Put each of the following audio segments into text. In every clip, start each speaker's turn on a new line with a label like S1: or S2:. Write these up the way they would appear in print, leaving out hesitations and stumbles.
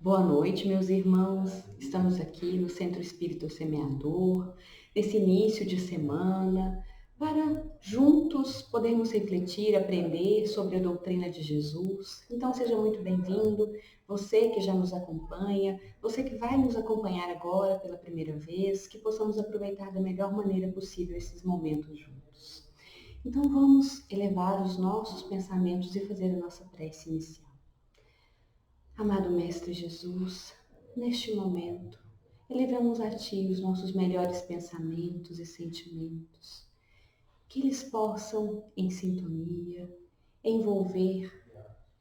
S1: Boa noite, meus irmãos. Estamos aqui no Centro Espírita Semeador, nesse início de semana, para juntos podermos refletir, aprender sobre a doutrina de Jesus. Então, seja muito bem-vindo, você que já nos acompanha, você que vai nos acompanhar agora pela primeira vez, que possamos aproveitar da melhor maneira possível esses momentos juntos. Então, vamos elevar os nossos pensamentos e fazer a nossa prece inicial. Amado Mestre Jesus, neste momento, elevamos a Ti os nossos melhores pensamentos e sentimentos, que eles possam, em sintonia, envolver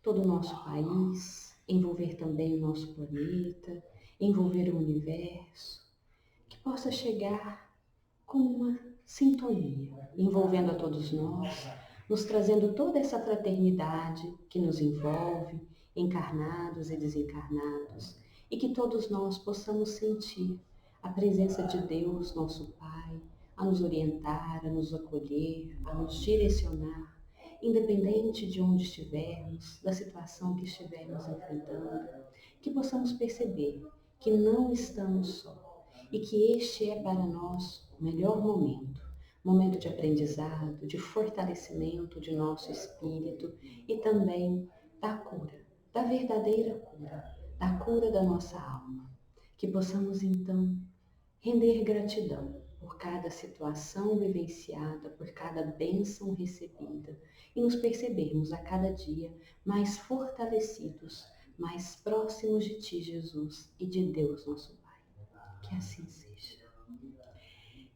S1: todo o nosso país, envolver também o nosso planeta, envolver o universo, que possa chegar com uma sintonia, envolvendo a todos nós, nos trazendo toda essa fraternidade que nos envolve, encarnados e desencarnados, e que todos nós possamos sentir a presença de Deus, nosso Pai, a nos orientar, a nos acolher, a nos direcionar, independente de onde estivermos, da situação que estivermos enfrentando, que possamos perceber que não estamos só e que este é para nós o melhor momento, momento de aprendizado, de fortalecimento de nosso espírito e também da cura, da verdadeira cura, da cura da nossa alma. Que possamos então render gratidão por cada situação vivenciada, por cada bênção recebida e nos percebermos a cada dia mais fortalecidos, mais próximos de Ti, Jesus, e de Deus, nosso Pai. Que assim seja.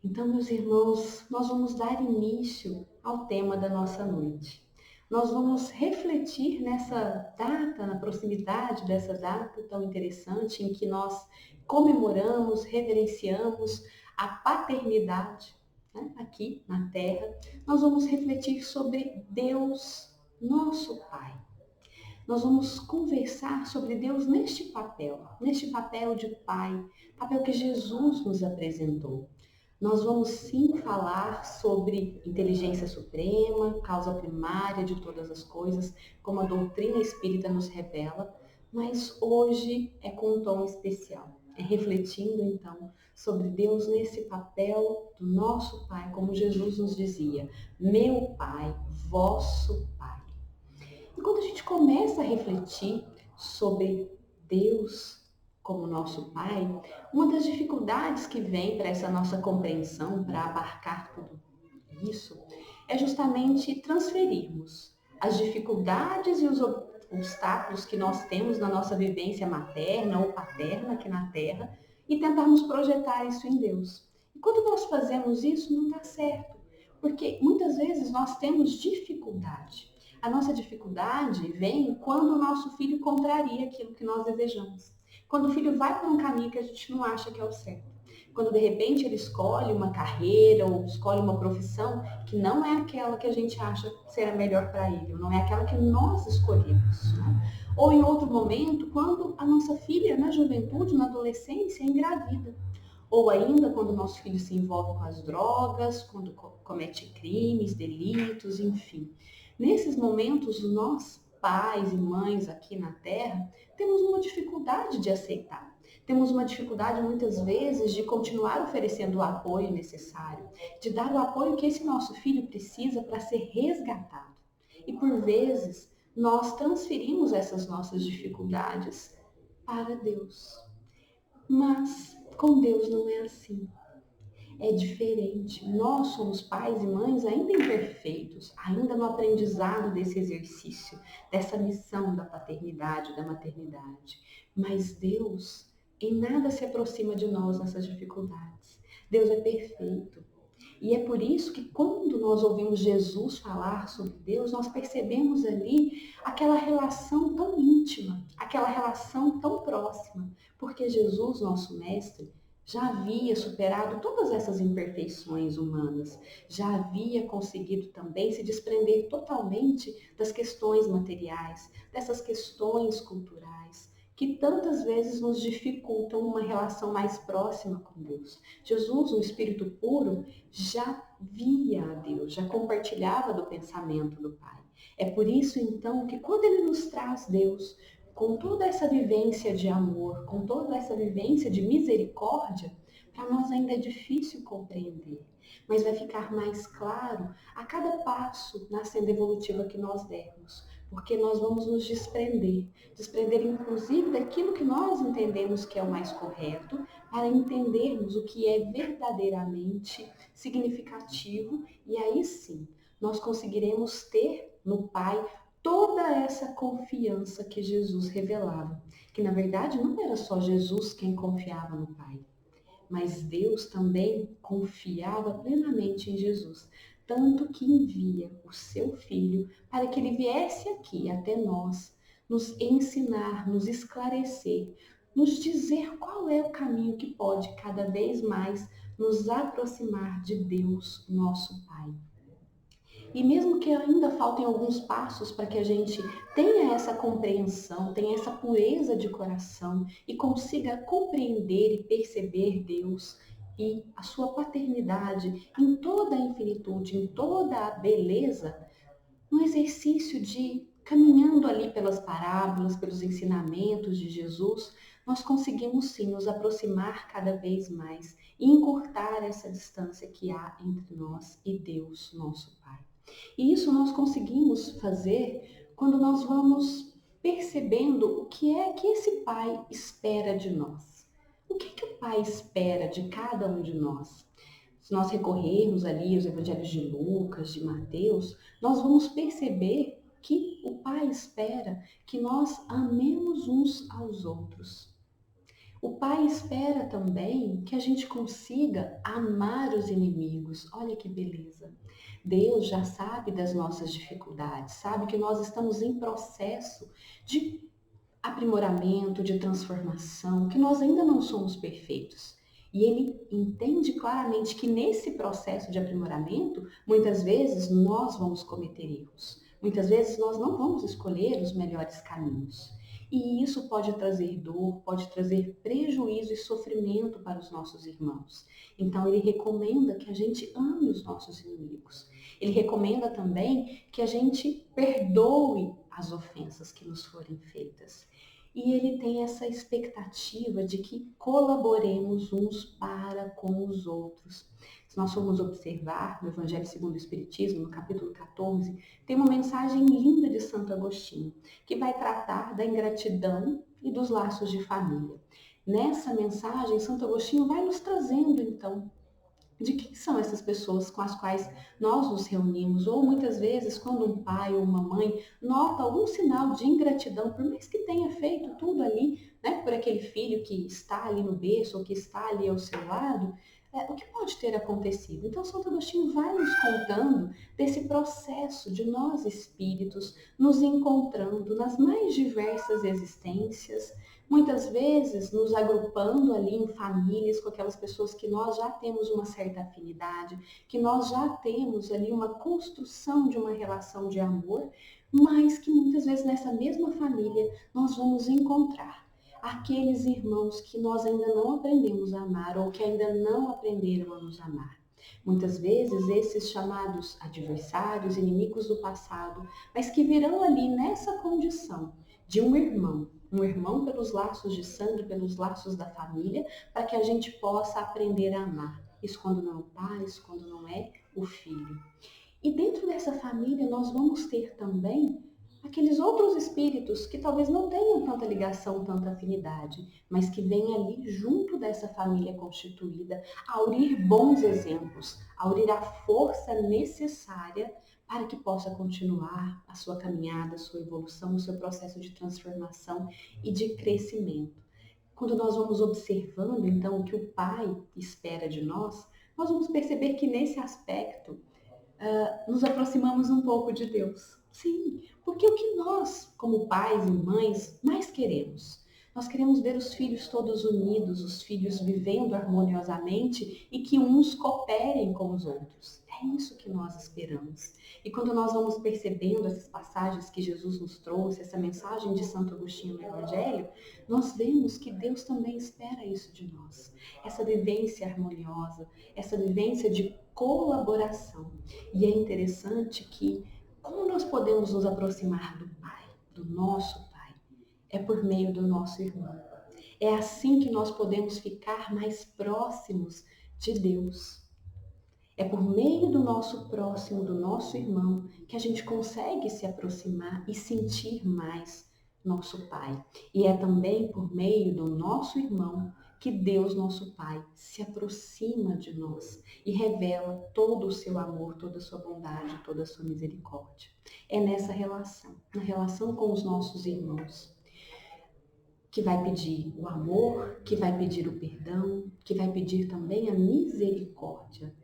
S1: Então, meus irmãos, nós vamos dar início ao tema da nossa noite. Nós vamos refletir nessa data, na proximidade dessa data tão interessante em que nós comemoramos, reverenciamos a paternidade, né, aqui na Terra. Nós vamos refletir sobre Deus, nosso Pai. Nós vamos conversar sobre Deus neste papel de Pai, papel que Jesus nos apresentou. Nós vamos sim falar sobre inteligência suprema, causa primária de todas as coisas, como a doutrina espírita nos revela, mas hoje é com um tom especial. É refletindo então sobre Deus nesse papel do nosso Pai, como Jesus nos dizia: meu Pai, vosso Pai. E quando a gente começa a refletir sobre Deus como nosso Pai, uma das dificuldades que vem para essa nossa compreensão, para abarcar tudo isso, é justamente transferirmos as dificuldades e os obstáculos que nós temos na nossa vivência materna ou paterna aqui na Terra e tentarmos projetar isso em Deus. E quando nós fazemos isso, não dá certo, porque muitas vezes nós temos dificuldade. A nossa dificuldade vem quando o nosso filho contraria aquilo que nós desejamos. Quando o filho vai por um caminho que a gente não acha que é o certo. Quando de repente ele escolhe uma carreira ou escolhe uma profissão que não é aquela que a gente acha ser a melhor para ele, ou não é aquela que nós escolhemos. Né? Ou em outro momento, quando a nossa filha, na juventude, na adolescência, engravida. Ou ainda quando o nosso filho se envolve com as drogas, quando comete crimes, delitos, enfim. Nesses momentos, nós, pais e mães aqui na Terra, temos uma dificuldade de aceitar. Temos uma dificuldade, muitas vezes, de continuar oferecendo o apoio necessário, de dar o apoio que esse nosso filho precisa para ser resgatado. E, por vezes, nós transferimos essas nossas dificuldades para Deus. Mas com Deus não é assim. É diferente. Nós somos pais e mães ainda imperfeitos, ainda no aprendizado desse exercício, dessa missão da paternidade, da maternidade. Mas Deus em nada se aproxima de nós nessas dificuldades. Deus é perfeito. E é por isso que quando nós ouvimos Jesus falar sobre Deus, nós percebemos ali aquela relação tão íntima, aquela relação tão próxima, porque Jesus, nosso mestre, já havia superado todas essas imperfeições humanas, já havia conseguido também se desprender totalmente das questões materiais, dessas questões culturais, que tantas vezes nos dificultam uma relação mais próxima com Deus. Jesus, no espírito puro, já via a Deus, já compartilhava do pensamento do Pai. É por isso, então, que quando Ele nos traz Deus com toda essa vivência de amor, com toda essa vivência de misericórdia, para nós ainda é difícil compreender, mas vai ficar mais claro a cada passo na senda evolutiva que nós dermos, porque nós vamos nos desprender inclusive daquilo que nós entendemos que é o mais correto, para entendermos o que é verdadeiramente significativo, e aí sim nós conseguiremos ter no Pai toda essa confiança que Jesus revelava, que na verdade não era só Jesus quem confiava no Pai, mas Deus também confiava plenamente em Jesus, tanto que envia o seu Filho para que ele viesse aqui até nós, nos ensinar, nos esclarecer, nos dizer qual é o caminho que pode cada vez mais nos aproximar de Deus, nosso Pai. E mesmo que ainda faltem alguns passos para que a gente tenha essa compreensão, tenha essa pureza de coração e consiga compreender e perceber Deus e a sua paternidade em toda a infinitude, em toda a beleza, no exercício de caminhando ali pelas parábolas, pelos ensinamentos de Jesus, nós conseguimos sim nos aproximar cada vez mais e encurtar essa distância que há entre nós e Deus, nosso Pai. E isso nós conseguimos fazer quando nós vamos percebendo o que é que esse Pai espera de nós. O que é que o Pai espera de cada um de nós? Se nós recorrermos ali aos evangelhos de Lucas, de Mateus, nós vamos perceber que o Pai espera que nós amemos uns aos outros. O Pai espera também que a gente consiga amar os inimigos. Olha que beleza! Deus já sabe das nossas dificuldades, sabe que nós estamos em processo de aprimoramento, de transformação, que nós ainda não somos perfeitos. E Ele entende claramente que nesse processo de aprimoramento, muitas vezes nós vamos cometer erros. Muitas vezes nós não vamos escolher os melhores caminhos. E isso pode trazer dor, pode trazer prejuízo e sofrimento para os nossos irmãos. Então ele recomenda que a gente ame os nossos inimigos. Ele recomenda também que a gente perdoe as ofensas que nos forem feitas. E ele tem essa expectativa de que colaboremos uns para com os outros. Se nós formos observar no Evangelho segundo o Espiritismo, no capítulo 14, tem uma mensagem linda de Santo Agostinho, que vai tratar da ingratidão e dos laços de família. Nessa mensagem, Santo Agostinho vai nos trazendo, então, de quem são essas pessoas com as quais nós nos reunimos, ou muitas vezes quando um pai ou uma mãe nota algum sinal de ingratidão, por mais que tenha feito tudo ali, né, por aquele filho que está ali no berço ou que está ali ao seu lado, o que pode ter acontecido? Então, Santo Agostinho vai nos contando desse processo de nós espíritos nos encontrando nas mais diversas existências, muitas vezes nos agrupando ali em famílias com aquelas pessoas que nós já temos uma certa afinidade, que nós já temos ali uma construção de uma relação de amor, mas que muitas vezes nessa mesma família nós vamos encontrar aqueles irmãos que nós ainda não aprendemos a amar ou que ainda não aprenderam a nos amar. Muitas vezes esses chamados adversários, inimigos do passado, mas que virão ali nessa condição de um irmão pelos laços de sangue, pelos laços da família, para que a gente possa aprender a amar. Isso quando não é o pai, isso quando não é o filho. E dentro dessa família nós vamos ter também aqueles outros espíritos que talvez não tenham tanta ligação, tanta afinidade, mas que vêm ali junto dessa família constituída a aurir bons exemplos, a aurir a força necessária para que possa continuar a sua caminhada, a sua evolução, o seu processo de transformação e de crescimento. Quando nós vamos observando, então, o que o Pai espera de nós, nós vamos perceber que nesse aspecto nos aproximamos um pouco de Deus. Sim, porque o que nós, como pais e mães, mais queremos? Nós queremos ver os filhos todos unidos, os filhos vivendo harmoniosamente e que uns cooperem com os outros. É isso que nós esperamos. E quando nós vamos percebendo essas passagens que Jesus nos trouxe, essa mensagem de Santo Agostinho no Evangelho, nós vemos que Deus também espera isso de nós. Essa vivência harmoniosa, essa vivência de colaboração. E é interessante que, como nós podemos nos aproximar do Pai, do nosso Pai? é por meio do nosso irmão. É assim que nós podemos ficar mais próximos de Deus. É por meio do nosso próximo, do nosso irmão, que a gente consegue se aproximar e sentir mais nosso Pai. E é também por meio do nosso irmão que Deus, nosso Pai, se aproxima de nós e revela todo o seu amor, toda a sua bondade, toda a sua misericórdia. É nessa relação, na relação com os nossos irmãos, que vai pedir o amor, que vai pedir o perdão, que vai pedir também a misericórdia.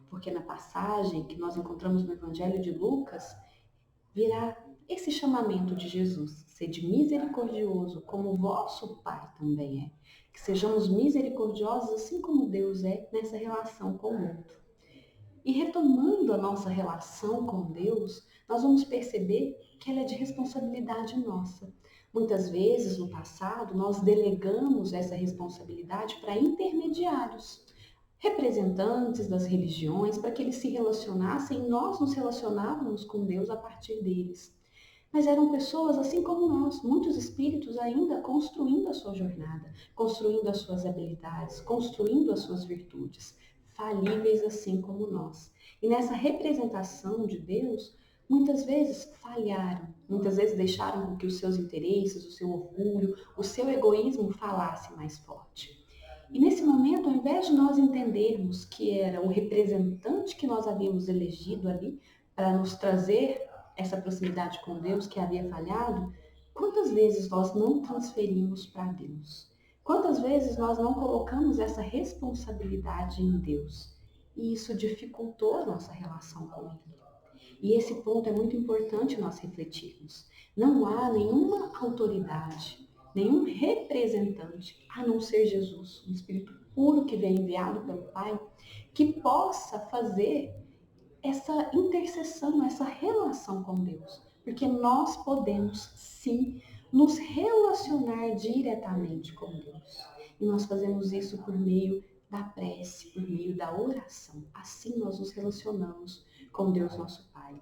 S1: Porque na passagem que nós encontramos no Evangelho de Lucas, virá esse chamamento de Jesus: sede misericordioso, como o vosso Pai também é. Que sejamos misericordiosos assim como Deus é nessa relação com o outro. E retomando a nossa relação com Deus, nós vamos perceber que ela é de responsabilidade nossa. Muitas vezes, no passado, nós delegamos essa responsabilidade para intermediários, representantes das religiões, para que eles se relacionassem e nós nos relacionávamos com Deus a partir deles. Mas eram pessoas assim como nós, muitos espíritos ainda construindo a sua jornada, construindo as suas habilidades, construindo as suas virtudes, falíveis assim como nós. E nessa representação de Deus, muitas vezes falharam, muitas vezes deixaram com que os seus interesses, o seu orgulho, o seu egoísmo falasse mais forte. E nesse momento, ao invés de nós entendermos que era o representante que nós havíamos elegido ali para nos trazer essa proximidade com Deus que havia falhado, quantas vezes nós não transferimos para Deus? Quantas vezes nós não colocamos essa responsabilidade em Deus? E isso dificultou a nossa relação com Ele. E esse ponto é muito importante nós refletirmos. Não há nenhuma autoridade, nenhum representante, a não ser Jesus, um Espírito puro que vem enviado pelo Pai, que possa fazer essa intercessão, essa relação com Deus. Porque nós podemos, sim, nos relacionar diretamente com Deus. E nós fazemos isso por meio da prece, por meio da oração. Assim nós nos relacionamos com Deus, nosso Pai.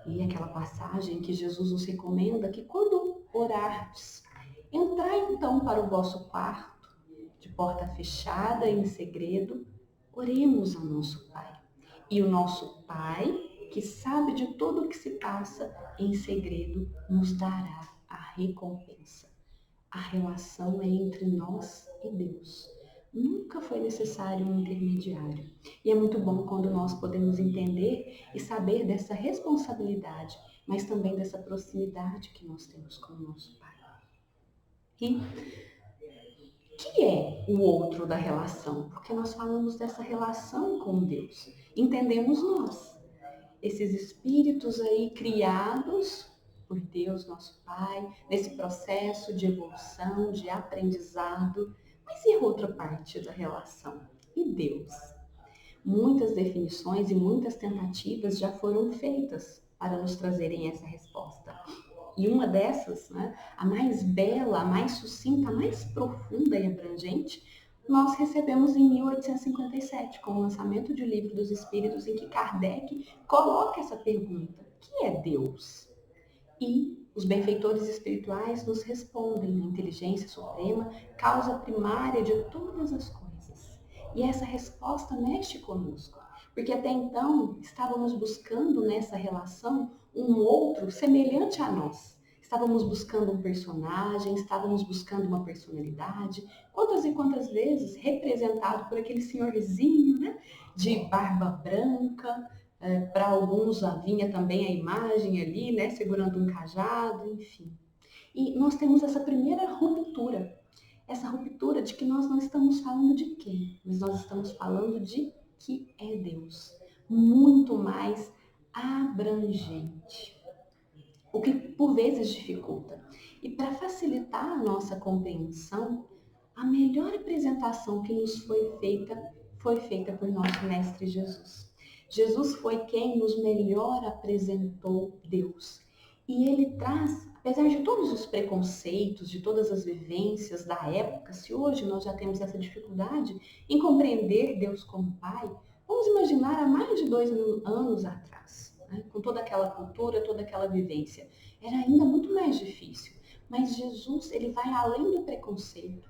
S1: E aquela passagem que Jesus nos recomenda que quando orardes, entrai então para o vosso quarto, de porta fechada, em segredo, oremos ao nosso Pai. E o nosso Pai, que sabe de tudo o que se passa em segredo, nos dará a recompensa. A relação é entre nós e Deus. Nunca foi necessário um intermediário. E é muito bom quando nós podemos entender e saber dessa responsabilidade, mas também dessa proximidade que nós temos com o nosso Pai. E que é o outro da relação? Porque nós falamos dessa relação com Deus. Entendemos nós, esses espíritos aí criados por Deus, nosso Pai, nesse processo de evolução, de aprendizado. Mas e a outra parte da relação? E Deus? Muitas definições e muitas tentativas já foram feitas para nos trazerem essa resposta. E uma dessas, né, a mais bela, a mais sucinta, a mais profunda e abrangente, nós recebemos em 1857, com o lançamento de O Livro dos Espíritos, em que Kardec coloca essa pergunta: o que é Deus? E os benfeitores espirituais nos respondem: a inteligência suprema, causa primária de todas as coisas. E essa resposta mexe conosco, porque até então estávamos buscando nessa relação um outro semelhante a nós. Estávamos buscando um personagem, estávamos buscando uma personalidade, quantas e quantas vezes representado por aquele senhorzinho, né, de barba branca. Para alguns vinha também a imagem ali, né, segurando um cajado, enfim. E nós temos essa primeira ruptura, essa ruptura de que nós não estamos falando de quem, mas nós estamos falando de que é Deus, muito mais abrangente, o que por vezes dificulta. E para facilitar a nossa compreensão, a melhor apresentação que nos foi feita por nosso Mestre Jesus. Jesus foi quem nos melhor apresentou Deus. E ele traz, apesar de todos os preconceitos, de todas as vivências da época, se hoje nós já temos essa dificuldade em compreender Deus como Pai, vamos imaginar há mais de 2000 anos atrás, né? Com toda aquela cultura, toda aquela vivência. Era ainda muito mais difícil. Mas Jesus, ele vai além do preconceito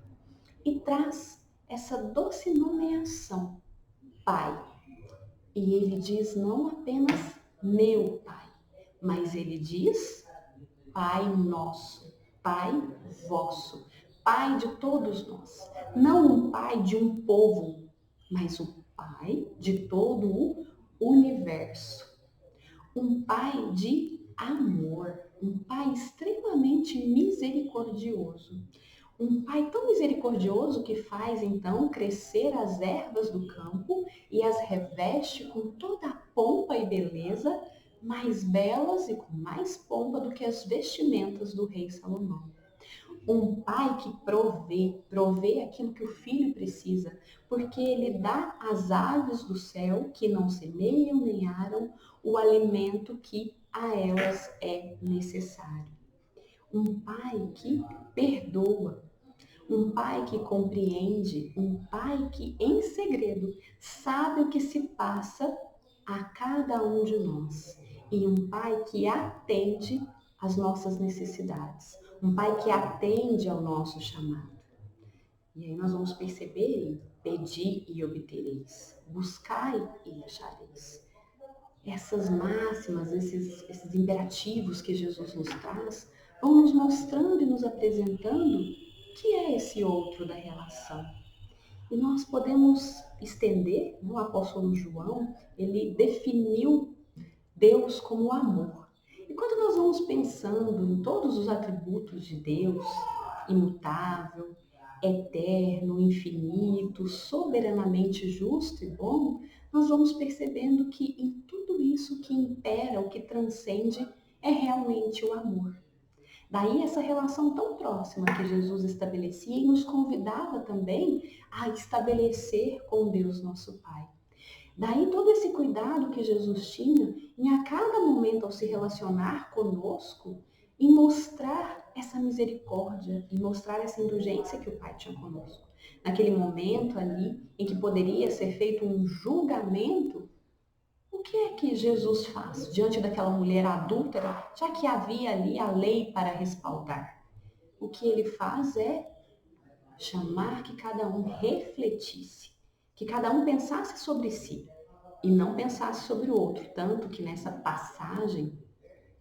S1: e traz essa doce nomeação, Pai. E ele diz não apenas meu Pai, mas ele diz Pai nosso, Pai vosso, Pai de todos nós. Não um Pai de um povo, mas o Pai de todo o universo. Um Pai de amor, um Pai extremamente misericordioso. Um Pai tão misericordioso que faz então crescer as ervas do campo e as reveste com toda a pompa e beleza, mais belas e com mais pompa do que as vestimentas do rei Salomão. Um pai que provê aquilo que o filho precisa, porque ele dá às aves do céu, que não semeiam nem aram, o alimento que a elas é necessário. Um pai que perdoa, um pai que compreende, um pai que em segredo sabe o que se passa a cada um de nós. E um pai que atende às nossas necessidades. Um pai que atende ao nosso chamado. E aí nós vamos perceber, pedi e obtereis, buscai e achareis. Essas máximas, esses imperativos que Jesus nos traz, vão nos mostrando e nos apresentando o que é esse outro da relação. E nós podemos estender, o apóstolo João, ele definiu Deus como amor. E quando nós vamos pensando em todos os atributos de Deus, imutável, eterno, infinito, soberanamente justo e bom, nós vamos percebendo que em tudo isso que impera, o que transcende, é realmente o amor. Daí essa relação tão próxima que Jesus estabelecia e nos convidava também a estabelecer com Deus nosso Pai. Daí todo esse cuidado que Jesus tinha em a cada momento ao se relacionar conosco, em mostrar essa misericórdia, em mostrar essa indulgência que o Pai tinha conosco. Naquele momento ali em que poderia ser feito um julgamento, o que é que Jesus faz diante daquela mulher adúltera, já que havia ali a lei para respaldar? O que ele faz é chamar que cada um refletisse, que cada um pensasse sobre si e não pensasse sobre o outro. Tanto que nessa passagem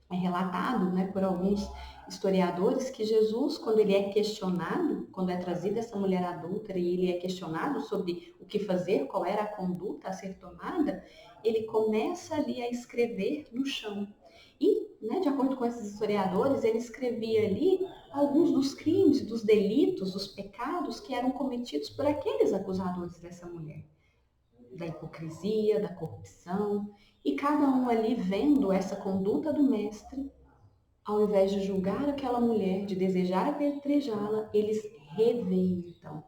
S1: é relatado, por alguns historiadores que Jesus, quando ele é questionado, quando é trazida essa mulher adúltera e ele é questionado sobre o que fazer, qual era a conduta a ser tomada, ele começa ali a escrever no chão. E, de acordo com esses historiadores, ele escrevia ali alguns dos crimes, dos delitos, dos pecados que eram cometidos por aqueles acusadores dessa mulher. Da hipocrisia, da corrupção, e cada um ali vendo essa conduta do mestre, ao invés de julgar aquela mulher, de desejar apedrejá-la, eles reveem então.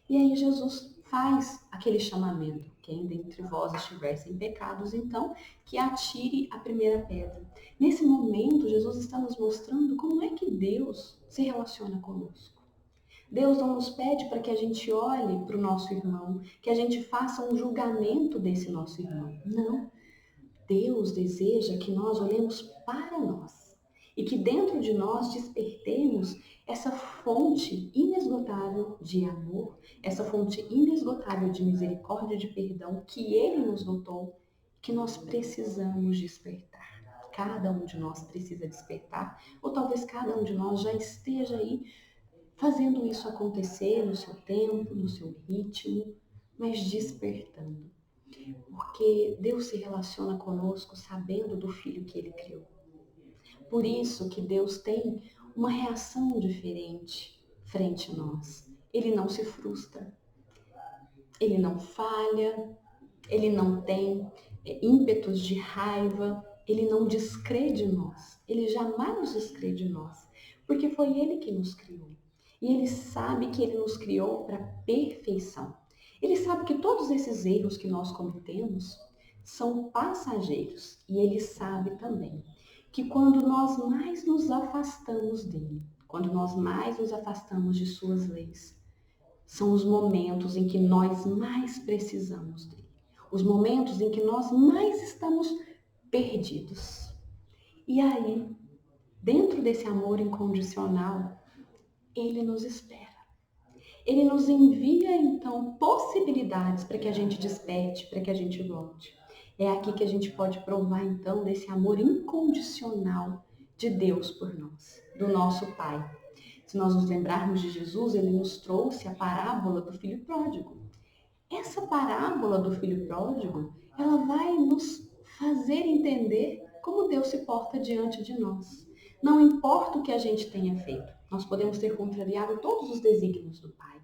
S1: E aí Jesus faz aquele chamamento: quem dentre vós estiver sem pecados, então, que atire a primeira pedra. Nesse momento, Jesus está nos mostrando como é que Deus se relaciona conosco. Deus não nos pede para que a gente olhe para o nosso irmão, que a gente faça um julgamento desse nosso irmão. Não. Deus deseja que nós olhemos para nós e que dentro de nós despertemos essa fonte inesgotável de amor, essa fonte inesgotável de misericórdia e de perdão que Ele nos dotou, que nós precisamos despertar. Cada um de nós precisa despertar, ou talvez cada um de nós já esteja aí fazendo isso acontecer no seu tempo, no seu ritmo, mas despertando. Porque Deus se relaciona conosco sabendo do Filho que Ele criou. Por isso que Deus tem uma reação diferente frente a nós. Ele não se frustra, Ele não falha, Ele não tem ímpetos de raiva, Ele não descrê de nós, Ele jamais descrê de nós, porque foi Ele que nos criou. E Ele sabe que Ele nos criou para perfeição. Ele sabe que todos esses erros que nós cometemos são passageiros. E Ele sabe também que quando nós mais nos afastamos dEle, quando nós mais nos afastamos de Suas leis, são os momentos em que nós mais precisamos dEle. Os momentos em que nós mais estamos perdidos. E aí, dentro desse amor incondicional, Ele nos espera. Ele nos envia, então, possibilidades para que a gente desperte, para que a gente volte. É aqui que a gente pode provar, então, desse amor incondicional de Deus por nós, do nosso Pai. Se nós nos lembrarmos de Jesus, ele nos trouxe a parábola do filho pródigo. Essa parábola do filho pródigo, ela vai nos fazer entender como Deus se porta diante de nós. Não importa o que a gente tenha feito, nós podemos ter contrariado todos os desígnios do Pai.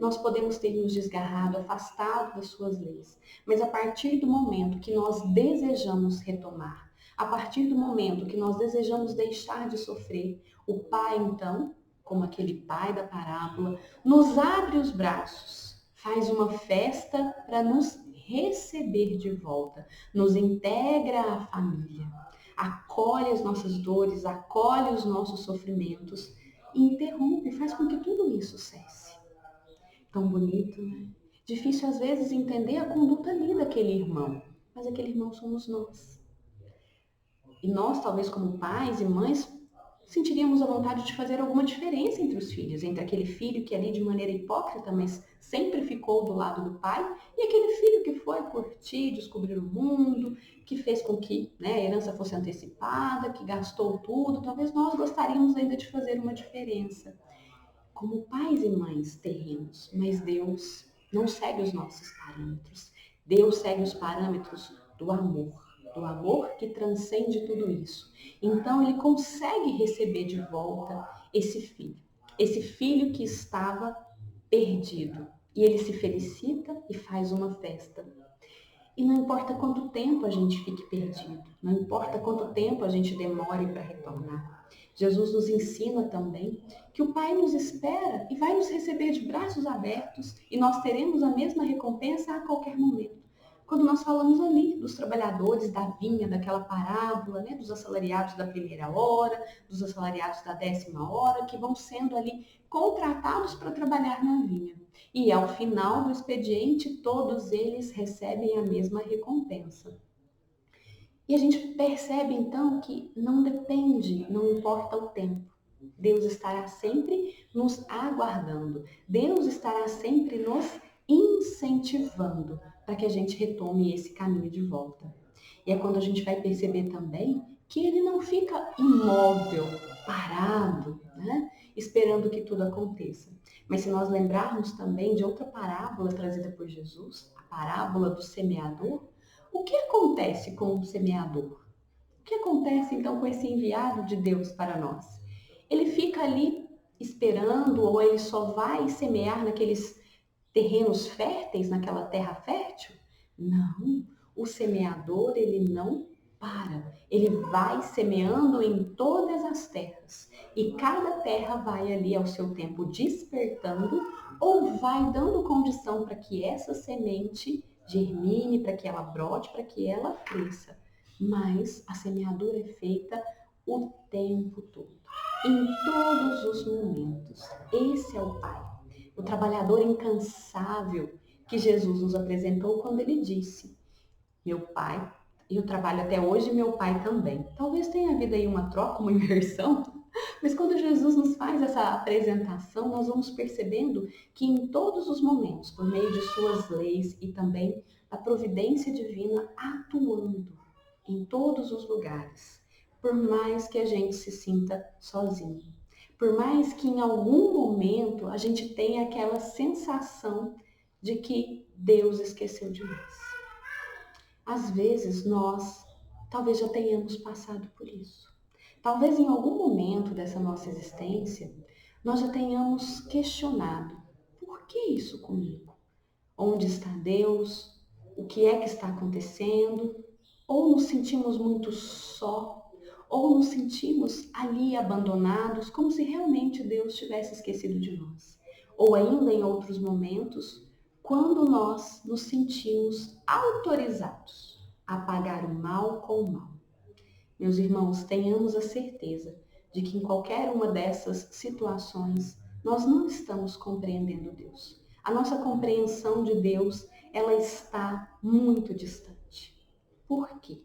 S1: Nós podemos ter nos desgarrado, afastado das suas leis. Mas a partir do momento que nós desejamos retomar, a partir do momento que nós desejamos deixar de sofrer, o Pai, então, como aquele pai da parábola, nos abre os braços, faz uma festa para nos receber de volta, nos integra à família, acolhe as nossas dores, acolhe os nossos sofrimentos e interrompe, faz com que tudo isso cesse. Tão bonito, né? Difícil às vezes entender a conduta ali daquele irmão, mas aquele irmão somos nós. E nós, talvez como pais e mães, sentiríamos a vontade de fazer alguma diferença entre os filhos, entre aquele filho que ali de maneira hipócrita, mas sempre ficou do lado do pai, e aquele filho que foi curtir, descobrir o mundo, que fez com que, né, a herança fosse antecipada, que gastou tudo. Talvez nós gostaríamos ainda de fazer uma diferença, como pais e mães terrenos, mas Deus não segue os nossos parâmetros. Deus segue os parâmetros do amor que transcende tudo isso. Então ele consegue receber de volta esse filho que estava perdido. E ele se felicita e faz uma festa. E não importa quanto tempo a gente fique perdido, não importa quanto tempo a gente demore para retornar. Jesus nos ensina também que o Pai nos espera e vai nos receber de braços abertos e nós teremos a mesma recompensa a qualquer momento. Quando nós falamos ali dos trabalhadores da vinha, daquela parábola, né, dos assalariados da primeira hora, dos assalariados da 10ª hora, que vão sendo ali contratados para trabalhar na vinha. E ao final do expediente, todos eles recebem a mesma recompensa. E a gente percebe então que não depende, não importa o tempo. Deus estará sempre nos aguardando. Deus estará sempre nos incentivando para que a gente retome esse caminho de volta. E é quando a gente vai perceber também que ele não fica imóvel, parado, né? Esperando que tudo aconteça. Mas se nós lembrarmos também de outra parábola trazida por Jesus, a parábola do semeador, o que acontece com o semeador? O que acontece então com esse enviado de Deus para nós? Ele fica ali esperando ou ele só vai semear naqueles terrenos férteis, naquela terra fértil? Não, o semeador ele não para. Ele vai semeando em todas as terras e cada terra vai ali ao seu tempo despertando ou vai dando condição para que essa semente germine, para que ela brote, para que ela cresça. Mas a semeadura é feita o tempo todo, em todos os momentos. Esse é o Pai, o trabalhador incansável que Jesus nos apresentou quando ele disse: meu Pai, eu trabalho até hoje, meu Pai também. Talvez tenha havido aí uma troca, uma inversão, mas quando Jesus nos faz essa apresentação, nós vamos percebendo que em todos os momentos, por meio de suas leis e também a providência divina atuando em todos os lugares, por mais que a gente se sinta sozinho, por mais que em algum momento a gente tenha aquela sensação de que Deus esqueceu de nós. Às vezes nós talvez já tenhamos passado por isso. Talvez em algum momento dessa nossa existência nós já tenhamos questionado: por que isso comigo? Onde está Deus? O que é que está acontecendo? Ou nos sentimos muito só, ou nos sentimos ali abandonados, como se realmente Deus tivesse esquecido de nós. Ou ainda em outros momentos, quando nós nos sentimos autorizados a pagar o mal com o mal. Meus irmãos, tenhamos a certeza de que em qualquer uma dessas situações, nós não estamos compreendendo Deus. A nossa compreensão de Deus, ela está muito distante. Por quê?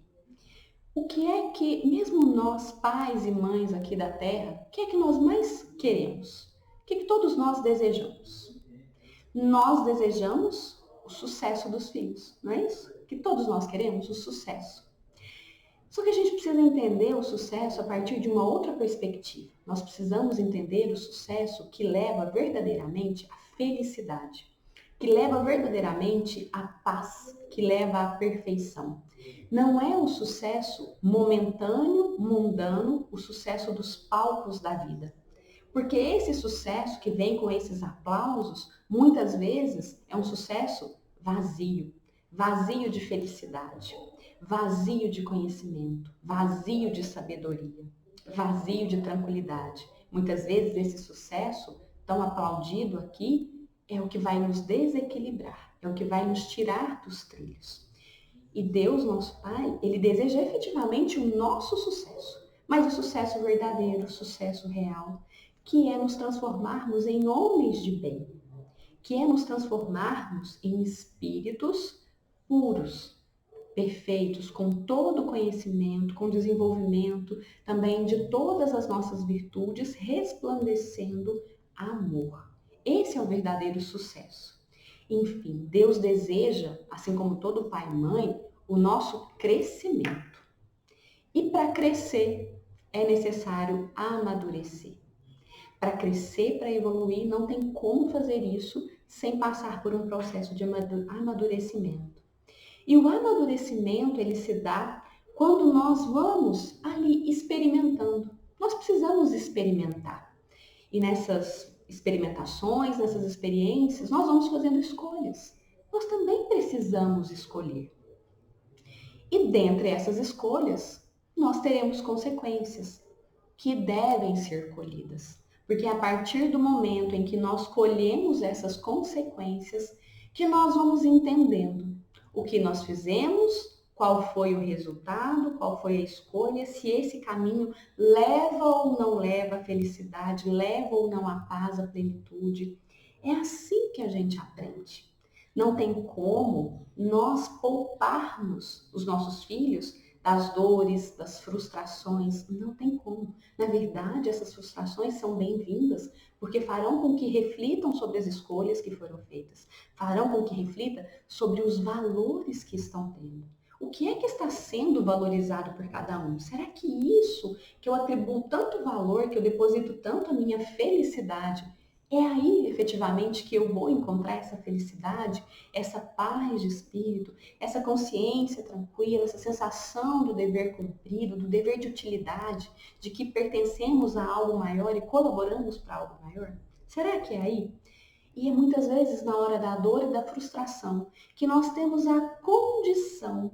S1: O que é que, mesmo nós, pais e mães aqui da Terra, o que é que nós mais queremos? O que todos nós desejamos? Nós desejamos o sucesso dos filhos, não é isso? Que todos nós queremos o sucesso. Só que a gente precisa entender o sucesso a partir de uma outra perspectiva. Nós precisamos entender o sucesso que leva verdadeiramente à felicidade, que leva verdadeiramente à paz, que leva à perfeição. Não é o sucesso momentâneo, mundano, o sucesso dos palcos da vida. Porque esse sucesso que vem com esses aplausos, muitas vezes é um sucesso vazio, vazio de felicidade, vazio de conhecimento, vazio de sabedoria, vazio de tranquilidade. Muitas vezes esse sucesso tão aplaudido aqui é o que vai nos desequilibrar, é o que vai nos tirar dos trilhos. E Deus, nosso Pai, Ele deseja efetivamente o nosso sucesso, mas o sucesso verdadeiro, o sucesso real, que é nos transformarmos em homens de bem, que é nos transformarmos em espíritos puros, perfeitos, com todo o conhecimento, com desenvolvimento também de todas as nossas virtudes, resplandecendo amor. Esse é o verdadeiro sucesso. Enfim, Deus deseja, assim como todo pai e mãe, o nosso crescimento. E para crescer é necessário amadurecer. Para crescer, para evoluir, não tem como fazer isso sem passar por um processo de amadurecimento. E o amadurecimento, ele se dá quando nós vamos ali experimentando. Nós precisamos experimentar. E nessas experimentações, nessas experiências, nós vamos fazendo escolhas. Nós também precisamos escolher. E dentre essas escolhas, nós teremos consequências que devem ser colhidas. Porque é a partir do momento em que nós colhemos essas consequências que nós vamos entendendo o que nós fizemos, qual foi o resultado, qual foi a escolha, se esse caminho leva ou não leva à felicidade, leva ou não à paz, à plenitude. É assim que a gente aprende. Não tem como nós pouparmos os nossos filhos das dores, das frustrações. Não tem como. Na verdade, essas frustrações são bem-vindas, porque farão com que reflitam sobre as escolhas que foram feitas, farão com que reflita sobre os valores que estão tendo. O que é que está sendo valorizado por cada um? Será que isso que eu atribuo tanto valor, que eu deposito tanto a minha felicidade, é aí efetivamente que eu vou encontrar essa felicidade, essa paz de espírito, essa consciência tranquila, essa sensação do dever cumprido, do dever de utilidade, de que pertencemos a algo maior e colaboramos para algo maior? Será que é aí? E é muitas vezes na hora da dor e da frustração que nós temos a condição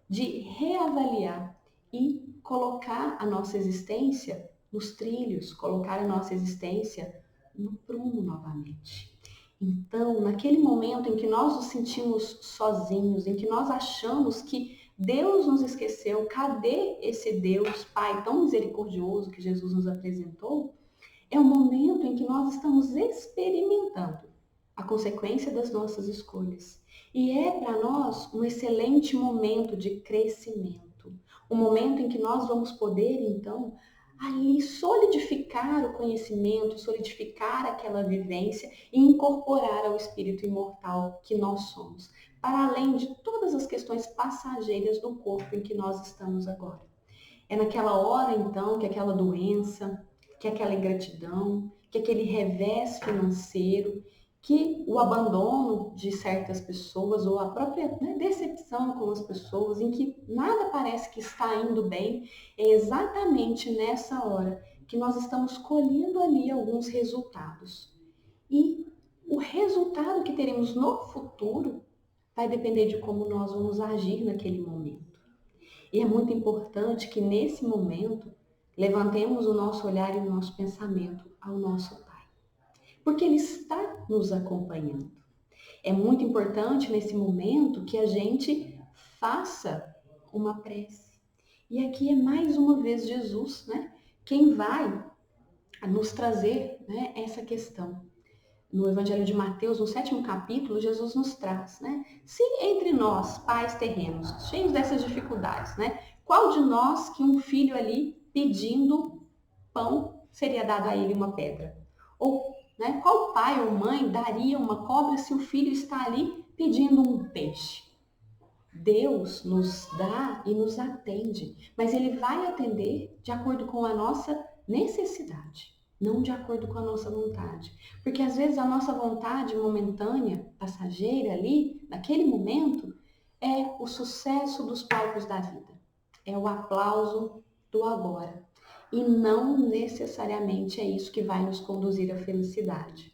S1: de reavaliar e colocar a nossa existência nos trilhos, colocar a nossa existência no prumo novamente. Então, naquele momento em que nós nos sentimos sozinhos, em que nós achamos que Deus nos esqueceu, cadê esse Deus Pai tão misericordioso que Jesus nos apresentou? É o momento em que nós estamos experimentando a consequência das nossas escolhas. E é para nós um excelente momento de crescimento. Um momento em que nós vamos poder, então, ali solidificar o conhecimento, solidificar aquela vivência e incorporar ao espírito imortal que nós somos, para além de todas as questões passageiras do corpo em que nós estamos agora. É naquela hora, então, que aquela doença, que aquela ingratidão, que aquele revés financeiro, que o abandono de certas pessoas ou a própria decepção com as pessoas, em que nada parece que está indo bem, é exatamente nessa hora que nós estamos colhendo ali alguns resultados. E o resultado que teremos no futuro vai depender de como nós vamos agir naquele momento. E é muito importante que nesse momento levantemos o nosso olhar e o nosso pensamento ao nosso Pai, porque Ele está nos acompanhando. É muito importante nesse momento que a gente faça uma prece. E aqui é mais uma vez Jesus, quem vai nos trazer, essa questão. No Evangelho de Mateus, no 7º capítulo, Jesus nos traz, se entre nós, pais terrenos, cheios dessas dificuldades, qual de nós que um filho ali pedindo pão seria dado a ele uma pedra? Ou né? Qual pai ou mãe daria uma cobra se o filho está ali pedindo um peixe? Deus nos dá e nos atende, mas Ele vai atender de acordo com a nossa necessidade, não de acordo com a nossa vontade. Porque às vezes a nossa vontade momentânea, passageira ali, naquele momento, é o sucesso dos palcos da vida, é o aplauso do agora. E não necessariamente é isso que vai nos conduzir à felicidade.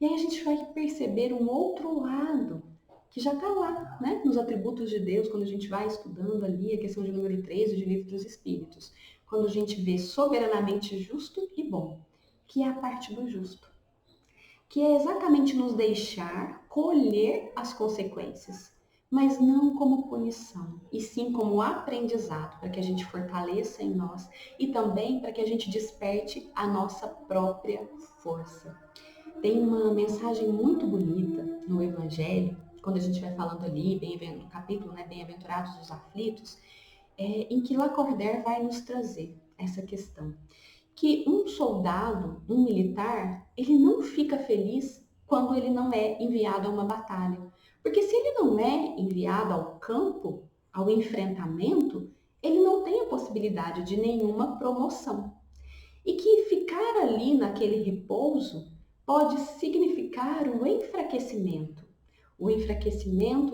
S1: E aí a gente vai perceber um outro lado que já está lá, né? Nos atributos de Deus, quando a gente vai estudando ali a questão de número 13 de Livro dos Espíritos. Quando a gente vê soberanamente justo e bom, que é a parte do justo. Que é exatamente nos deixar colher as consequências, mas não como punição, e sim como aprendizado, para que a gente fortaleça em nós e também para que a gente desperte a nossa própria força. Tem uma mensagem muito bonita no Evangelho, quando a gente vai falando ali, no capítulo, né, Bem-aventurados os aflitos, em que Lacordaire vai nos trazer essa questão. Que um soldado, um militar, ele não fica feliz quando ele não é enviado a uma batalha. Porque se ele não é enviado ao campo, ao enfrentamento, ele não tem a possibilidade de nenhuma promoção. E que ficar ali naquele repouso pode significar o enfraquecimento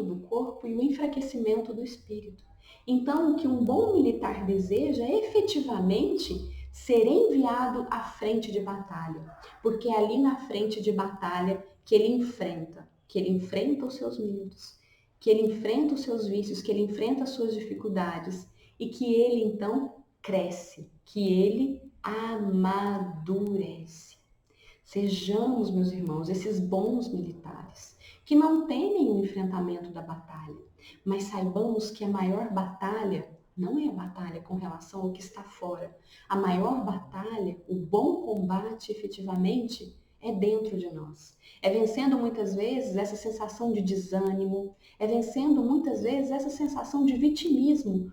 S1: do corpo e o enfraquecimento do espírito. Então, o que um bom militar deseja é efetivamente ser enviado à frente de batalha, porque é ali na frente de batalha que ele enfrenta os seus medos, que ele enfrenta os seus vícios, que ele enfrenta as suas dificuldades e que ele então cresce, que ele amadurece. Sejamos, meus irmãos, esses bons militares, que não temem o enfrentamento da batalha, mas saibamos que a maior batalha não é a batalha com relação ao que está fora. A maior batalha, o bom combate, efetivamente, é dentro de nós. É vencendo muitas vezes essa sensação de desânimo, é vencendo muitas vezes essa sensação de vitimismo,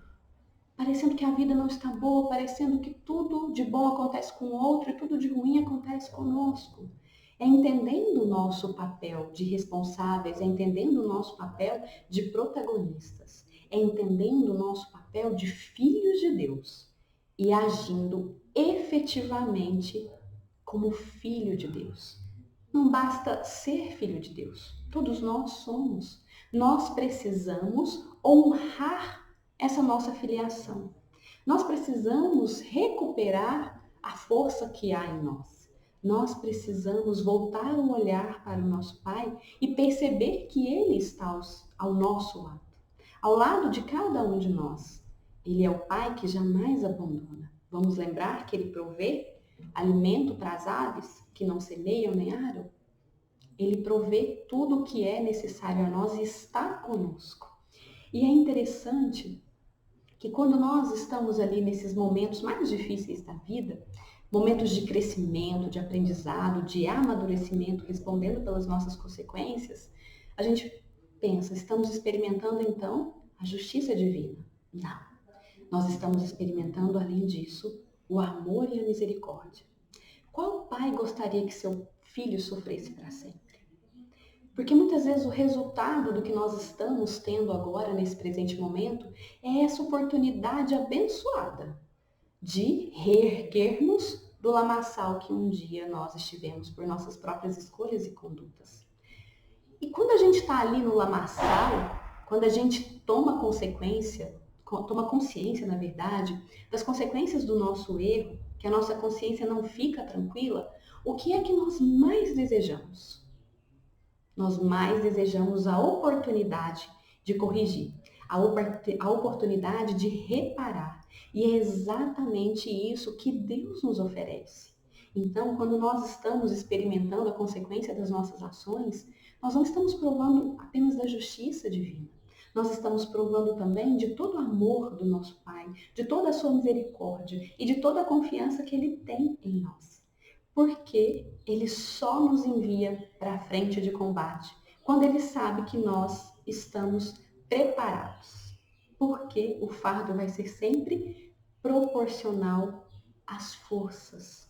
S1: parecendo que a vida não está boa, parecendo que tudo de bom acontece com o outro e tudo de ruim acontece conosco. É entendendo o nosso papel de responsáveis, é entendendo o nosso papel de protagonistas, é entendendo o nosso papel de filhos de Deus e agindo efetivamente como filho de Deus. Não basta ser filho de Deus, todos nós somos. Nós precisamos honrar essa nossa filiação. Nós precisamos recuperar a força que há em nós. Nós precisamos voltar o olhar para o nosso Pai e perceber que Ele está ao nosso lado, ao lado de cada um de nós. Ele é o Pai que jamais abandona. Vamos lembrar que Ele provê alimento para as aves que não semeiam nem aram? Ele provê tudo o que é necessário a nós e está conosco. E é interessante que quando nós estamos ali nesses momentos mais difíceis da vida, momentos de crescimento, de aprendizado, de amadurecimento, respondendo pelas nossas consequências, a gente pensa, estamos experimentando então a justiça divina. Não. Nós estamos experimentando, além disso, o amor e a misericórdia. Qual pai gostaria que seu filho sofresse para sempre? Porque muitas vezes o resultado do que nós estamos tendo agora, nesse presente momento, é essa oportunidade abençoada de reerguermos do lamaçal que um dia nós estivemos por nossas próprias escolhas e condutas. E quando a gente está ali no lamaçal, quando a gente toma consciência, na verdade, das consequências do nosso erro, que a nossa consciência não fica tranquila, o que é que nós mais desejamos? Nós mais desejamos a oportunidade de corrigir, a oportunidade de reparar. E é exatamente isso que Deus nos oferece. Então, quando nós estamos experimentando a consequência das nossas ações, nós não estamos provando apenas da justiça divina. Nós estamos provando também de todo o amor do nosso Pai, de toda a sua misericórdia e de toda a confiança que Ele tem em nós. Porque Ele só nos envia para a frente de combate quando Ele sabe que nós estamos preparados. Porque o fardo vai ser sempre proporcional às forças.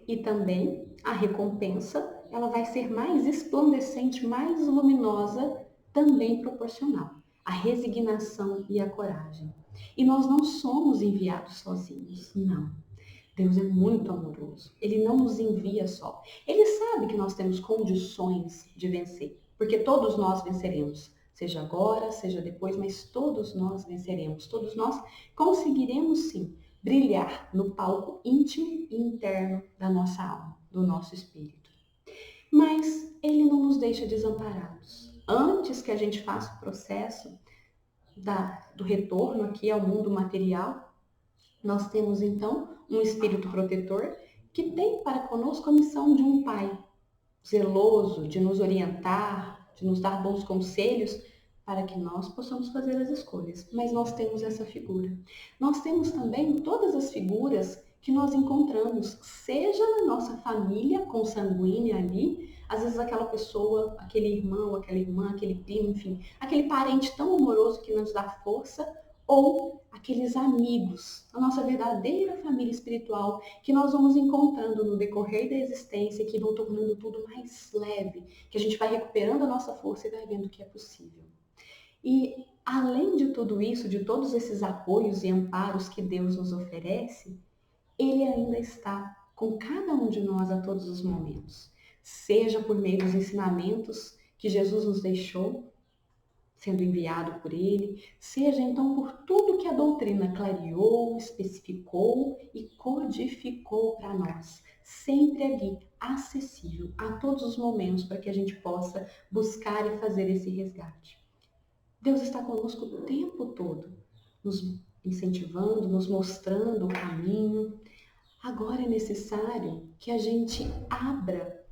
S1: E também a recompensa, ela vai ser mais resplandecente, mais luminosa, também proporcional. A resignação e a coragem. E nós não somos enviados sozinhos, não. Deus é muito amoroso. Ele não nos envia só. Ele sabe que nós temos condições de vencer, porque todos nós venceremos, seja agora, seja depois, mas todos nós venceremos. Todos nós conseguiremos sim brilhar no palco íntimo e interno da nossa alma, do nosso espírito. Mas ele não nos deixa desamparados. Antes que a gente faça o processo do retorno aqui ao mundo material, nós temos então um espírito protetor que tem para conosco a missão de um pai zeloso, de nos orientar, de nos dar bons conselhos para que nós possamos fazer as escolhas. Mas nós temos essa figura. Nós temos também todas as figuras que nós encontramos, seja na nossa família consanguínea ali, às vezes aquela pessoa, aquele irmão, aquela irmã, aquele primo, enfim, aquele parente tão amoroso que nos dá força, ou aqueles amigos, a nossa verdadeira família espiritual, que nós vamos encontrando no decorrer da existência, que vão tornando tudo mais leve, que a gente vai recuperando a nossa força e vai vendo que é possível. E além de tudo isso, de todos esses apoios e amparos que Deus nos oferece, Ele ainda está com cada um de nós a todos os momentos, seja por meio dos ensinamentos que Jesus nos deixou, sendo enviado por ele, seja então por tudo que a doutrina clareou, especificou e codificou para nós, sempre ali, acessível a todos os momentos para que a gente possa buscar e fazer esse resgate. Deus está conosco o tempo todo, nos incentivando, nos mostrando o caminho. Agora é necessário que a gente abra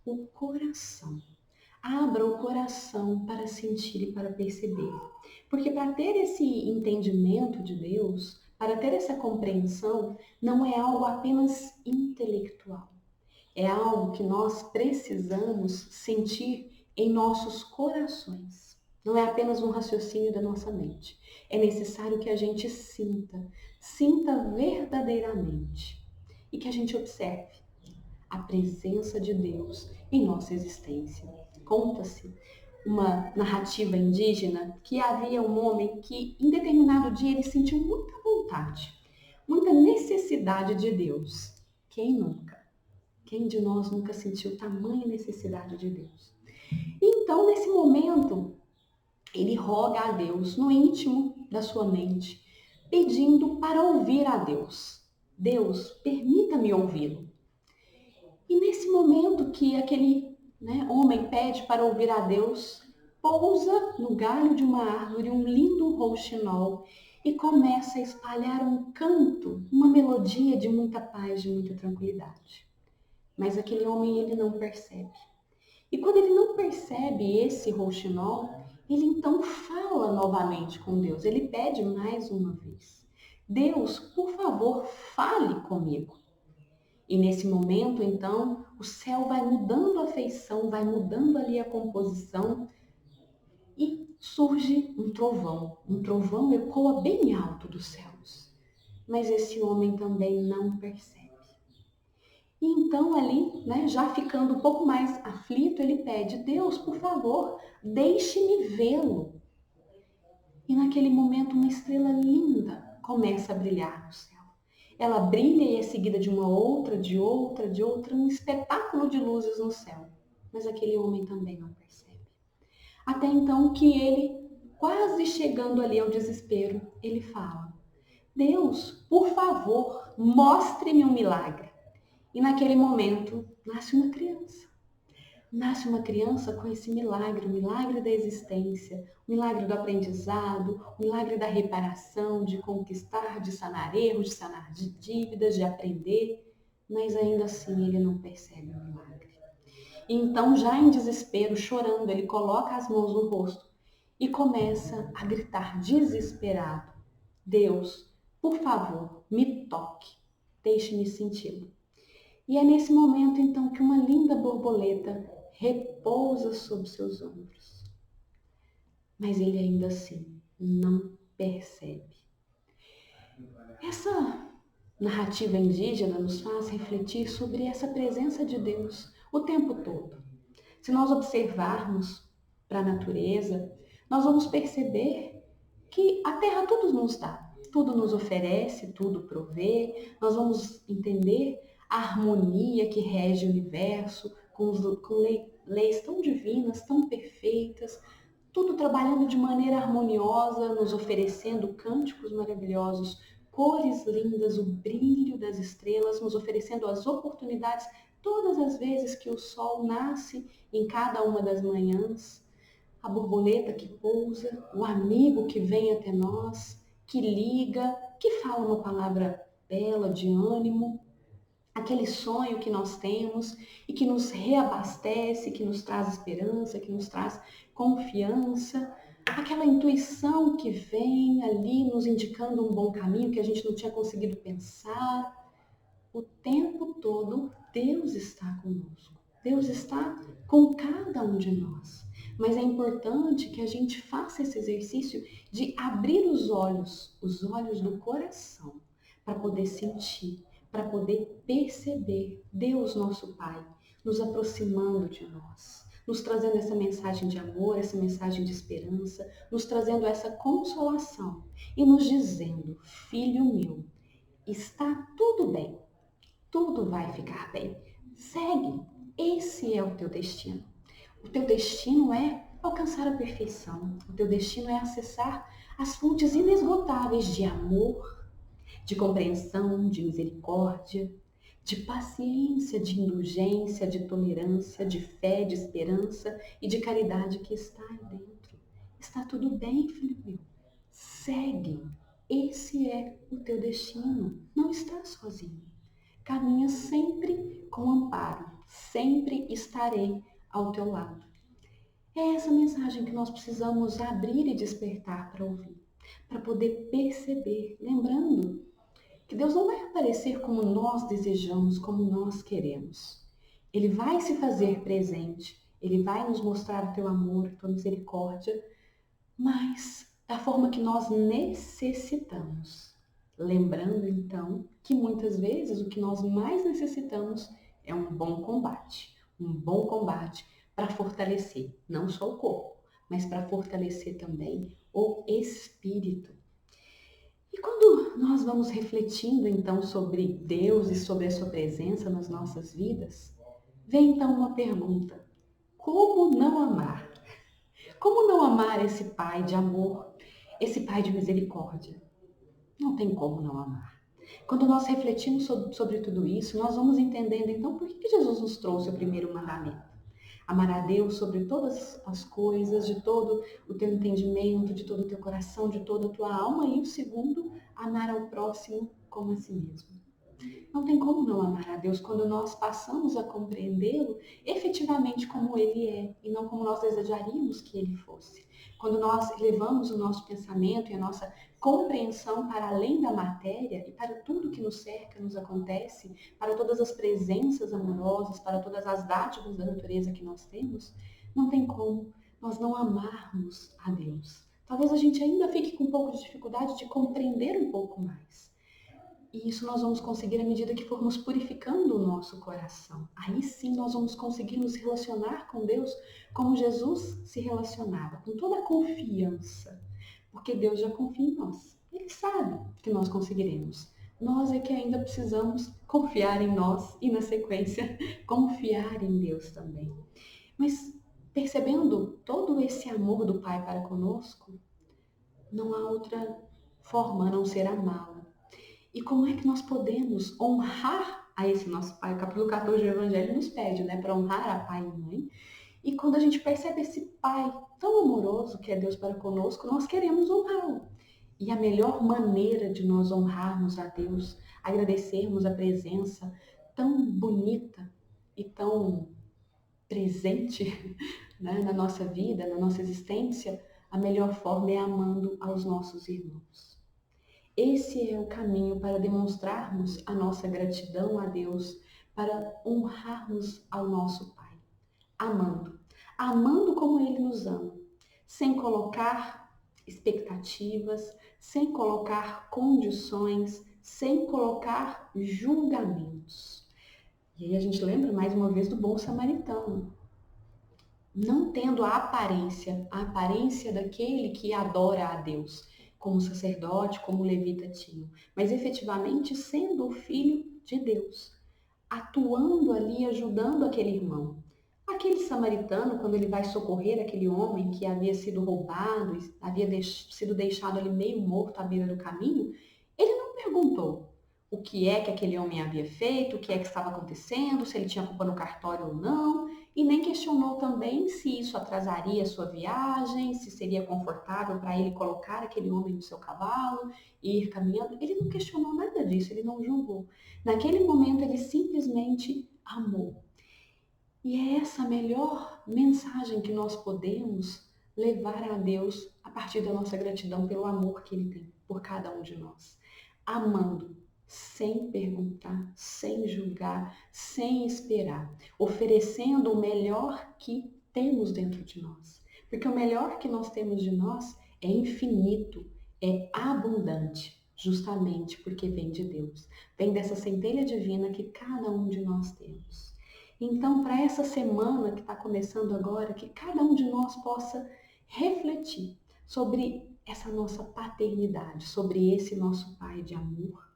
S1: o coração. Abra o coração para sentir e para perceber. Porque para ter esse entendimento de Deus, para ter essa compreensão, não é algo apenas intelectual. É algo que nós precisamos sentir em nossos corações. Não é apenas um raciocínio da nossa mente. É necessário que a gente sinta verdadeiramente e que a gente observe a presença de Deus em nossa existência. Conta-se uma narrativa indígena que havia um homem que, em determinado dia, ele sentiu muita vontade, muita necessidade de Deus. Quem nunca? Quem de nós nunca sentiu tamanha necessidade de Deus? Então, nesse momento, ele roga a Deus no íntimo da sua mente, pedindo para ouvir a Deus. Deus, permita-me ouvi-lo. E nesse momento que aquele homem pede para ouvir a Deus, pousa no galho de uma árvore um lindo rouxinol e começa a espalhar um canto, uma melodia de muita paz, de muita tranquilidade. Mas aquele homem, ele não percebe. E quando ele não percebe esse rouxinol, ele então fala novamente com Deus. Ele pede mais uma vez: Deus, por favor, fale comigo. E nesse momento, então, o céu vai mudando a feição, vai mudando ali a composição e surge um trovão. Um trovão ecoa bem alto dos céus. Mas esse homem também não percebe. E então ali, já ficando um pouco mais aflito, ele pede: Deus, por favor, deixe-me vê-lo. E naquele momento uma estrela linda começa a brilhar no céu. Ela brilha e é seguida de uma outra, de outra, de outra, um espetáculo de luzes no céu. Mas aquele homem também não percebe. Até então que ele, quase chegando ali ao desespero, ele fala: Deus, por favor, mostre-me um milagre. E naquele momento nasce uma criança. Nasce uma criança com esse milagre, o milagre da existência, o milagre do aprendizado, o milagre da reparação, de conquistar, de sanar erros, de sanar dívidas, de aprender, mas ainda assim ele não percebe o milagre. E então, já em desespero, chorando, ele coloca as mãos no rosto e começa a gritar desesperado: Deus, por favor, me toque, deixe-me senti-lo. E é nesse momento, então, que uma linda borboleta repousa sobre seus ombros. Mas ele ainda assim não percebe. Essa narrativa indígena nos faz refletir sobre essa presença de Deus o tempo todo. Se nós observarmos para a natureza, nós vamos perceber que a terra tudo nos dá, tudo nos oferece, tudo provê. Nós vamos entender a harmonia que rege o universo, com leis tão divinas, tão perfeitas, tudo trabalhando de maneira harmoniosa, nos oferecendo cânticos maravilhosos, cores lindas, o brilho das estrelas, nos oferecendo as oportunidades todas as vezes que o sol nasce em cada uma das manhãs, a borboleta que pousa, o amigo que vem até nós, que liga, que fala uma palavra bela de ânimo, aquele sonho que nós temos e que nos reabastece, que nos traz esperança, que nos traz confiança, aquela intuição que vem ali nos indicando um bom caminho que a gente não tinha conseguido pensar. O tempo todo Deus está conosco. Deus está com cada um de nós. Mas é importante que a gente faça esse exercício de abrir os olhos do coração, para poder sentir, para poder perceber Deus, nosso Pai, nos aproximando de nós, nos trazendo essa mensagem de amor, essa mensagem de esperança, nos trazendo essa consolação e nos dizendo: filho meu, está tudo bem. Tudo vai ficar bem. Segue. Esse é o teu destino. O teu destino é alcançar a perfeição. O teu destino é acessar as fontes inesgotáveis de amor, de compreensão, de misericórdia, de paciência, de indulgência, de tolerância, de fé, de esperança e de caridade que está aí dentro. Está tudo bem, filho meu. Segue. Esse é o teu destino. Não estás sozinho. Caminha sempre com amparo, sempre estarei ao teu lado. É essa mensagem que nós precisamos abrir e despertar para ouvir, para poder perceber, lembrando que Deus não vai aparecer como nós desejamos, como nós queremos. Ele vai se fazer presente, ele vai nos mostrar o teu amor, a tua misericórdia, mas da forma que nós necessitamos. Lembrando então que muitas vezes o que nós mais necessitamos é um bom combate para fortalecer não só o corpo, mas para fortalecer também o espírito. E quando nós vamos refletindo então sobre Deus e sobre a sua presença nas nossas vidas, vem então uma pergunta: como não amar? Como não amar esse Pai de amor, esse Pai de misericórdia? Não tem como não amar. Quando nós refletimos sobre tudo isso, nós vamos entendendo então por que Jesus nos trouxe o primeiro mandamento. Amar a Deus sobre todas as coisas, de todo o teu entendimento, de todo o teu coração, de toda a tua alma. E o segundo, amar ao próximo como a si mesmo. Não tem como não amar a Deus quando nós passamos a compreendê-lo efetivamente como Ele é e não como nós desejaríamos que Ele fosse. Quando nós levamos o nosso pensamento e a nossa compreensão para além da matéria e para tudo que nos cerca, nos acontece, para todas as presenças amorosas, para todas as dádivas da natureza que nós temos, não tem como nós não amarmos a Deus. Talvez a gente ainda fique com um pouco de dificuldade de compreender um pouco mais. E isso nós vamos conseguir à medida que formos purificando o nosso coração. Aí sim nós vamos conseguir nos relacionar com Deus como Jesus se relacionava, com toda a confiança. Porque Deus já confia em nós. Ele sabe que nós conseguiremos. Nós é que ainda precisamos confiar em nós e, na sequência, confiar em Deus também. Mas percebendo todo esse amor do Pai para conosco, não há outra forma a não ser amá-lo. E como é que nós podemos honrar a esse nosso Pai? O capítulo 14 do Evangelho nos pede, né, para honrar a pai e mãe. E quando a gente percebe esse Pai tão amoroso que é Deus para conosco, nós queremos honrá-lo. E a melhor maneira de nós honrarmos a Deus, agradecermos a presença tão bonita e tão presente, né, na nossa vida, na nossa existência, a melhor forma é amando aos nossos irmãos. Esse é o caminho para demonstrarmos a nossa gratidão a Deus, para honrarmos ao nosso Pai, amando. Amando como Ele nos ama, sem colocar expectativas, sem colocar condições, sem colocar julgamentos. E aí a gente lembra mais uma vez do bom samaritano. Não tendo a aparência daquele que adora a Deus, como sacerdote, como levita tinham, mas efetivamente sendo o filho de Deus, atuando ali, ajudando aquele irmão. Aquele samaritano, quando ele vai socorrer aquele homem que havia sido roubado, havia sido deixado ali meio morto à beira do caminho, ele não perguntou o que é que aquele homem havia feito, o que é que estava acontecendo, se ele tinha culpa no cartório ou não, e nem questionou também se isso atrasaria a sua viagem, se seria confortável para ele colocar aquele homem no seu cavalo e ir caminhando. Ele não questionou nada disso, ele não julgou. Naquele momento ele simplesmente amou. E é essa a melhor mensagem que nós podemos levar a Deus a partir da nossa gratidão pelo amor que Ele tem por cada um de nós. Amando, sem perguntar, sem julgar, sem esperar, oferecendo o melhor que temos dentro de nós. Porque o melhor que nós temos de nós é infinito, é abundante, justamente porque vem de Deus. Vem dessa centelha divina que cada um de nós temos. Então, para essa semana que está começando agora, que cada um de nós possa refletir sobre essa nossa paternidade, sobre esse nosso Pai de amor,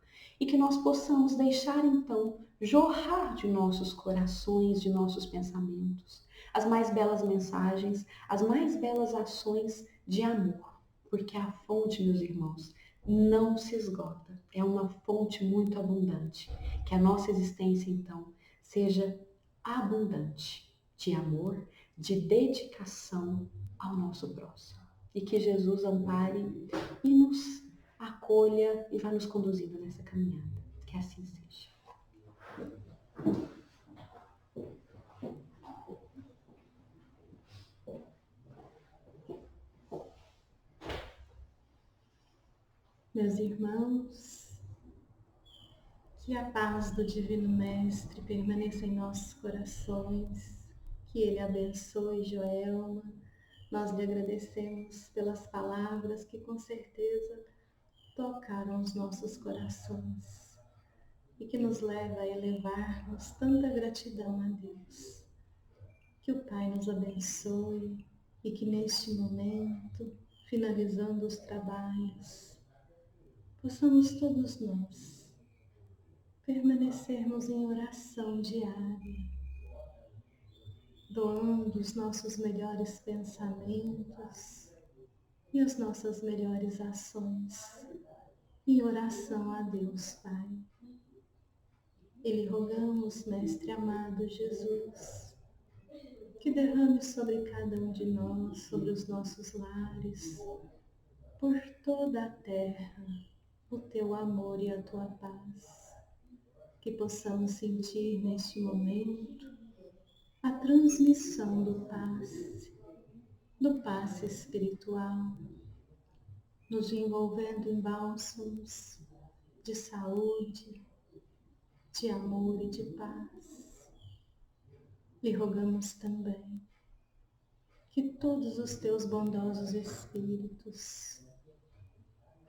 S1: e que nós possamos deixar então jorrar de nossos corações, de nossos pensamentos, as mais belas mensagens, as mais belas ações de amor, porque a fonte, meus irmãos, não se esgota, é uma fonte muito abundante. Que a nossa existência então seja abundante de amor, de dedicação ao nosso próximo. E que Jesus ampare e nos acolha e vá nos conduzindo nessa caminhada. Que assim seja.
S2: Meus irmãos, que a paz do Divino Mestre permaneça em nossos corações, que Ele abençoe Joelma. Nós lhe agradecemos pelas palavras que com certeza tocaram os nossos corações e que nos leva a elevarmos tanta gratidão a Deus. Que o Pai nos abençoe e que neste momento, finalizando os trabalhos, possamos todos nós permanecermos em oração diária, doando os nossos melhores pensamentos e as nossas melhores ações em oração a Deus Pai. E lhe rogamos, Mestre amado Jesus, que derrame sobre cada um de nós, sobre os nossos lares, por toda a terra, o teu amor e a tua paz. Que possamos sentir neste momento a transmissão do passe espiritual, nos envolvendo em bálsamos de saúde, de amor e de paz. Lhe rogamos também que todos os teus bondosos espíritos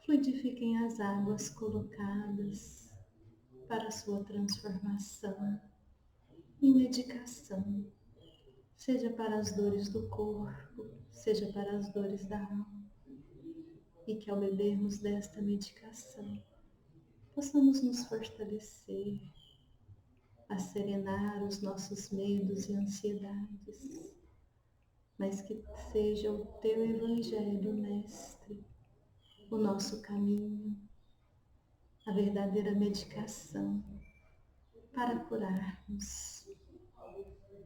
S2: fluidifiquem as águas colocadas para a sua transformação em medicação, seja para as dores do corpo, seja para as dores da alma, e que ao bebermos desta medicação possamos nos fortalecer, a serenar os nossos medos e ansiedades, mas que seja o teu Evangelho, Mestre, o nosso caminho, a verdadeira medicação para curarmos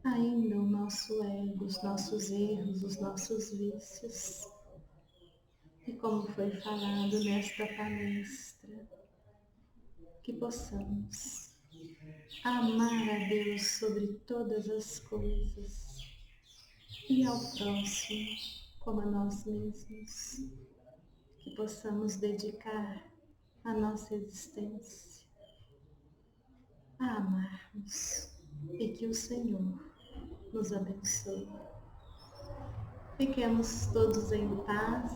S2: ainda o nosso ego, os nossos erros, os nossos vícios. E como foi falado nesta palestra, que possamos amar a Deus sobre todas as coisas e ao próximo como a nós mesmos, que possamos dedicar a nossa existência a amarmos e que o Senhor nos abençoe. Fiquemos todos em paz.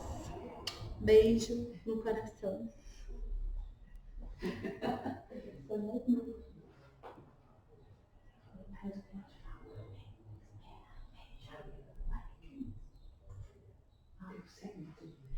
S2: Beijo no coração.
S1: Deu certo.